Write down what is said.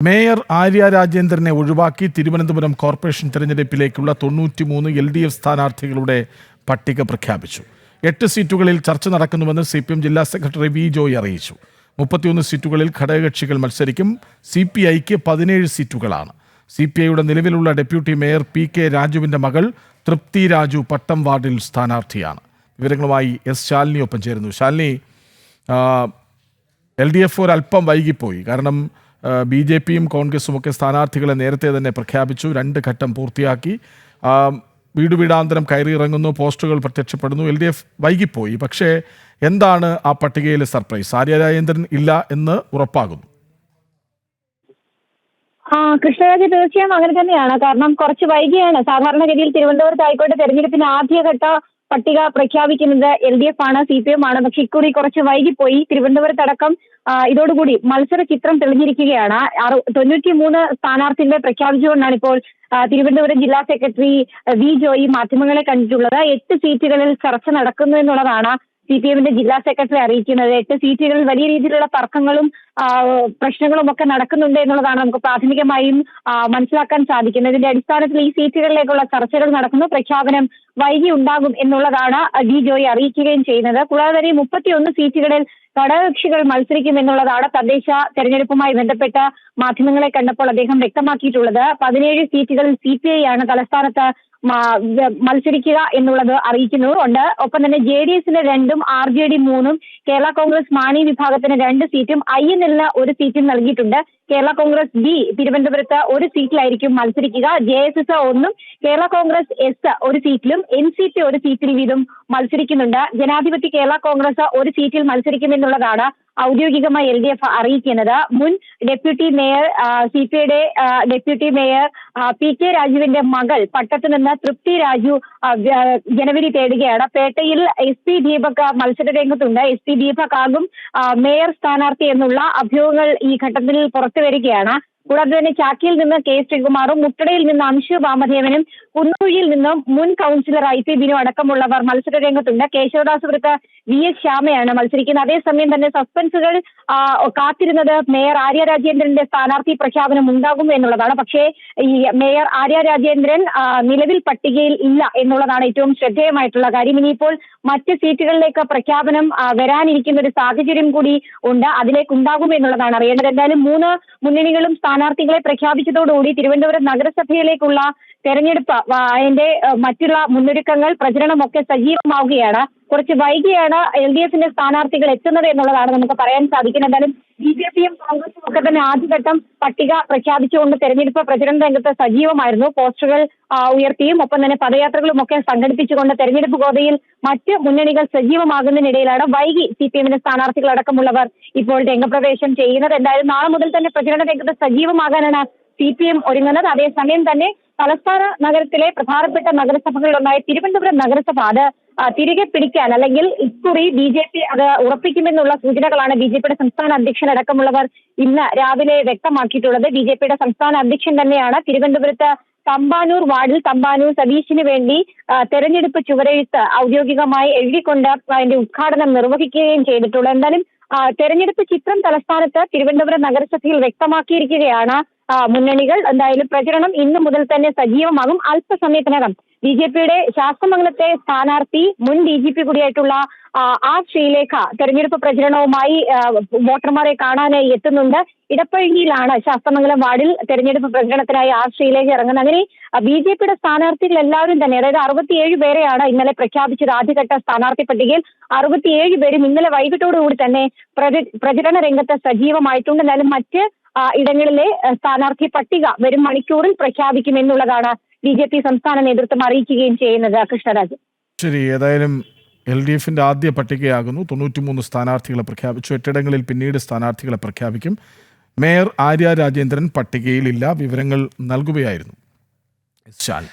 Mayor Arya രാജേന്ദ്രനെ ഒഴിവാക്കി Thiruvananthapuram corporation തെരഞ്ഞെടുപ്പിലേക്കുള്ള 93 LDF സ്ഥാനാർത്ഥികളുടെ പട്ടിക പ്രഖ്യാപിച്ചു. 8 സീറ്റുകളിൽ ചർച്ച നടക്കുന്നുവെന്ന് CPM ജില്ലാ സെക്രട്ടറി വി ജോയ് അറിയിച്ചു. 31 സീറ്റുകളിൽ ഘടകകക്ഷികൾ മത്സരിക്കും. CPIക്ക് 17 സീറ്റുകളാണ്. CPIയുടെ നിലവിലുള്ള ഡെപ്യൂട്ടി മേയർ PK രാജുവിന്റെ മകൾ തൃപ്തി രാജു പട്ടം വാർഡിൽ സ്ഥാനാർത്ഥിയാണ്. വിവരങ്ങളുമായി S ശാലിനി ഒപ്പം ചേരുന്നു. ശാലിനി, LDF ഒരല്പം വൈകിപ്പോയി. കാരണം BJPയും കോൺഗ്രസും ഒക്കെ സ്ഥാനാർത്ഥികളെ നേരത്തെ തന്നെ പ്രഖ്യാപിച്ചു. 2 ഘട്ടം പൂർത്തിയാക്കി. വീട് വീടാന്തരം കയറിയിറങ്ങുന്നു, പോസ്റ്ററുകൾ പ്രത്യക്ഷപ്പെടുന്നു. LDF വൈകിപ്പോയി. പക്ഷേ എന്താണ് ആ പട്ടികയിലെ സർപ്രൈസ്? ആര്യ രാജേന്ദ്രൻ ഇല്ല എന്ന് ഉറപ്പാകുന്നു. കൃഷ്ണരാജ്, തീർച്ചയായും അങ്ങനെ തന്നെയാണ്. കാരണം കുറച്ച് വൈകിയാണ്. സാധാരണഗതിയിൽ തിരുവനന്തപുരത്ത് ആയിക്കോട്ടെ തെരഞ്ഞെടുപ്പിന് ആദ്യഘട്ട പട്ടിക പ്രഖ്യാപിക്കുന്നത് LDF ആണ്, CPM ആണ്. പക്ഷെ ഇക്കുറി കുറച്ച് വൈകിപ്പോയി. തിരുവനന്തപുരത്തടക്കം ഇതോടുകൂടി മത്സര ചിത്രം തെളിഞ്ഞിരിക്കുകയാണ്. 93 സ്ഥാനാർത്ഥികളെ പ്രഖ്യാപിച്ചുകൊണ്ടാണ് ഇപ്പോൾ തിരുവനന്തപുരം ജില്ലാ സെക്രട്ടറി വി ജോയി മാധ്യമങ്ങളെ കണ്ടിട്ടുള്ളത്. 8 സീറ്റുകളിൽ ചർച്ച നടക്കുന്നു എന്നുള്ളതാണ് CPMന്റെ ജില്ലാ സെക്രട്ടറി അറിയിക്കുന്നത്. 8 സീറ്റുകളിൽ വലിയ രീതിയിലുള്ള തർക്കങ്ങളും പ്രശ്നങ്ങളും ഒക്കെ നടക്കുന്നുണ്ട് എന്നുള്ളതാണ് നമുക്ക് പ്രാഥമികമായും മനസ്സിലാക്കാൻ സാധിക്കുന്നത്. ഇതിന്റെ അടിസ്ഥാനത്തിൽ ഈ സീറ്റുകളിലേക്കുള്ള ചർച്ചകൾ നടക്കുന്നു. പ്രഖ്യാപനം വൈകി ഉണ്ടാകും എന്നുള്ളതാണ് വി ജോയി അറിയിക്കുകയും ചെയ്യുന്നത്. കൂടാതെ തന്നെ 31 സീറ്റുകളിൽ ഘടകകക്ഷികൾ മത്സരിക്കും എന്നുള്ളതാണ് തദ്ദേശ തെരഞ്ഞെടുപ്പുമായി ബന്ധപ്പെട്ട മാധ്യമങ്ങളെ കണ്ടപ്പോൾ അദ്ദേഹം വ്യക്തമാക്കിയിട്ടുള്ളത്. 17 സീറ്റുകളിൽ CPI ആണ് തലസ്ഥാനത്ത് മത്സരിക്കുക എന്നുള്ളത് അറിയിക്കുന്നുണ്ട്. ഒപ്പം തന്നെ JDSന് 2ഉം RJD 3ഉം കേരള കോൺഗ്രസ് മാണി വിഭാഗത്തിന് 2 സീറ്റും INLന് 1 സീറ്റും നൽകിയിട്ടുണ്ട്. കേരള കോൺഗ്രസ് B തിരുവനന്തപുരത്ത് 1 സീറ്റിലായിരിക്കും മത്സരിക്കുക. JSS 1ഉം കേരള കോൺഗ്രസ് S 1 സീറ്റിലും NCP 1 സീറ്റിൽ വീതം മത്സരിക്കുന്നുണ്ട്. ജനാധിപത്യ കേരള കോൺഗ്രസ് 1 സീറ്റിൽ മത്സരിക്കുമെന്നുള്ളതാണ് ഔദ്യോഗികമായി LDF അറിയിക്കുന്നത്. മുൻ ഡെപ്യൂട്ടി മേയർ CPIയുടെ ഡെപ്യൂട്ടി മേയർ PK രാജുവിന്റെ മകൾ പട്ടത്ത് നിന്ന് തൃപ്തി രാജു ജനവിധി തേടുകയാണ്. പേട്ടയിൽ SP ദീപക് മത്സര രംഗത്തുണ്ട്. SP ദീപക് ആകും മേയർ സ്ഥാനാർത്ഥി എന്നുള്ള അഭ്യൂഹങ്ങൾ ഈ ഘട്ടത്തിൽ പുറത്തു വരികയാണ്. കൂടാതെ തന്നെ ചാക്കിയിൽ നിന്ന് K ശ്രീകുമാറും മുട്ടടയിൽ നിന്ന് അംശു വാമദേവനും കുന്നൂഴിയിൽ നിന്നും മുൻ കൗൺസിലർ IP ബിനു അടക്കമുള്ളവർ മത്സര രംഗത്തുണ്ട്. കേശവദാസപുരത്ത് VS ശ്യാമയാണ് മത്സരിക്കുന്നത്. അതേസമയം തന്നെ സസ്പെൻസുകൾ കാത്തിരുന്നത് മേയർ ആര്യ രാജേന്ദ്രന്റെ സ്ഥാനാർത്ഥി പ്രഖ്യാപനം ഉണ്ടാകും എന്നുള്ളതാണ്. പക്ഷേ ഈ മേയർ ആര്യ രാജേന്ദ്രൻ നിലവിൽ പട്ടികയിൽ ഇല്ല എന്നുള്ളതാണ് ഏറ്റവും ശ്രദ്ധേയമായിട്ടുള്ള കാര്യം. ഇനിയിപ്പോൾ മറ്റ് സീറ്റുകളിലേക്ക് പ്രഖ്യാപനം വരാനിരിക്കുന്ന ഒരു സാഹചര്യം കൂടി ഉണ്ട്. അതിലേക്ക് ഉണ്ടാകും എന്നുള്ളതാണ് അറിയേണ്ടത്. എന്തായാലും 3 മുന്നണികളും സ്ഥാനാർത്ഥികളെ പ്രഖ്യാപിച്ചതോടുകൂടി തിരുവനന്തപുരം നഗരസഭയിലേക്കുള്ള തെരഞ്ഞെടുപ്പ് അതിന്റെ മറ്റുള്ള മുന്നൊരുക്കങ്ങൾ പ്രചരണമൊക്കെ സജീവമാവുകയാണ്. കുറച്ച് വൈകിയാണ് LDFന്റെ സ്ഥാനാർത്ഥികൾ എത്തുന്നത് എന്നുള്ളതാണ് നമുക്ക് പറയാൻ സാധിക്കുന്നത്. എന്തായാലും BJPയും കോൺഗ്രസും ഒക്കെ തന്നെ ആദ്യഘട്ടം പട്ടിക പ്രഖ്യാപിച്ചുകൊണ്ട് തെരഞ്ഞെടുപ്പ് പ്രചരണ രംഗത്ത് സജീവമായിരുന്നു. പോസ്റ്ററുകൾ ഉയർത്തിയും ഒപ്പം തന്നെ പദയാത്രകളും ഒക്കെ സംഘടിപ്പിച്ചുകൊണ്ട് തെരഞ്ഞെടുപ്പ് ഗോതയിൽ മറ്റ് മുന്നണികൾ സജീവമാകുന്നതിനിടയിലാണ് വൈകി CPMന്റെ സ്ഥാനാർത്ഥികൾ അടക്കമുള്ളവർ ഇപ്പോൾ രംഗപ്രവേശം ചെയ്യുന്നത്. എന്തായാലും നാളെ മുതൽ തന്നെ പ്രചരണ രംഗത്ത് സജീവമാകാനാണ് CPM ഒരുങ്ങുന്നത്. അതേസമയം തന്നെ തലസ്ഥാന നഗരത്തിലെ പ്രധാനപ്പെട്ട നഗരസഭകളിലൊന്നായ തിരുവനന്തപുരം നഗരസഭ അത് തിരികെ പിടിക്കാൻ അല്ലെങ്കിൽ ഇക്കുറി BJP അത് ഉറപ്പിക്കുമെന്നുള്ള സൂചനകളാണ് BJPയുടെ സംസ്ഥാന അധ്യക്ഷൻ അടക്കമുള്ളവർ ഇന്ന് രാവിലെ വ്യക്തമാക്കിയിട്ടുള്ളത്. BJPയുടെ സംസ്ഥാന അധ്യക്ഷൻ തന്നെയാണ് തിരുവനന്തപുരത്ത് തമ്പാനൂർ വാർഡിൽ തമ്പാനൂർ സതീഷിന് വേണ്ടി തെരഞ്ഞെടുപ്പ് ചുവരെഴുത്ത് ഔദ്യോഗികമായി എഴുതിക്കൊണ്ട് അതിന്റെ ഉദ്ഘാടനം നിർവഹിക്കുകയും ചെയ്തിട്ടുള്ളത്. എന്തായാലും തെരഞ്ഞെടുപ്പ് ചിത്രം തലസ്ഥാനത്ത് തിരുവനന്തപുരം നഗരസഭയിൽ വ്യക്തമാക്കിയിരിക്കുകയാണ് മുന്നണികൾ. എന്തായാലും പ്രചരണം ഇന്നു മുതൽ തന്നെ സജീവമാകും. അല്പസമയത്തിനകം BJPയുടെ ശാസ്തമംഗലത്തെ സ്ഥാനാർത്ഥി മുൻ DGP കൂടിയായിട്ടുള്ള R ശ്രീലേഖ തെരഞ്ഞെടുപ്പ് പ്രചരണവുമായി വോട്ടർമാരെ കാണാനായി എത്തുന്നുണ്ട്. ഇടപ്പഴിയിലാണ് ശാസ്തമംഗലം വാർഡിൽ തെരഞ്ഞെടുപ്പ് പ്രചരണത്തിനായി R ശ്രീലേഖ ഇറങ്ങുന്നത്. അങ്ങനെ BJPയുടെ സ്ഥാനാർത്ഥികൾ എല്ലാവരും തന്നെ അതായത് 67 പേരെയാണ് ഇന്നലെ പ്രഖ്യാപിച്ചത്. ആദ്യഘട്ട സ്ഥാനാർത്ഥി പട്ടികയിൽ 67 പേരും ഇന്നലെ വൈകിട്ടോടുകൂടി തന്നെ പ്രചരണ രംഗത്ത് സജീവമായിട്ടുണ്ട്. എന്നാലും മറ്റ് ഇടങ്ങളിലെ സ്ഥാനാർത്ഥി പട്ടിക വരും മണിക്കൂറിൽ പ്രഖ്യാപിക്കുമെന്നുള്ളതാണ് BJP സംസ്ഥാന നേതൃത്വം അറിയിക്കുകയും ചെയ്യുന്നത്. കൃഷ്ണരാജ്, ശരി. ഏതായാലും LDFന്റെ ആദ്യ പട്ടികയാകുന്നു. 93 സ്ഥാനാർത്ഥികളെ പ്രഖ്യാപിച്ചു. 8 ഇടങ്ങളിൽ പിന്നീട് സ്ഥാനാർത്ഥികളെ പ്രഖ്യാപിക്കും. മേയർ ആര്യ രാജേന്ദ്രൻ പട്ടികയിലില്ല. വിവരങ്ങൾ നൽകുകയായിരുന്നു ശാൽ.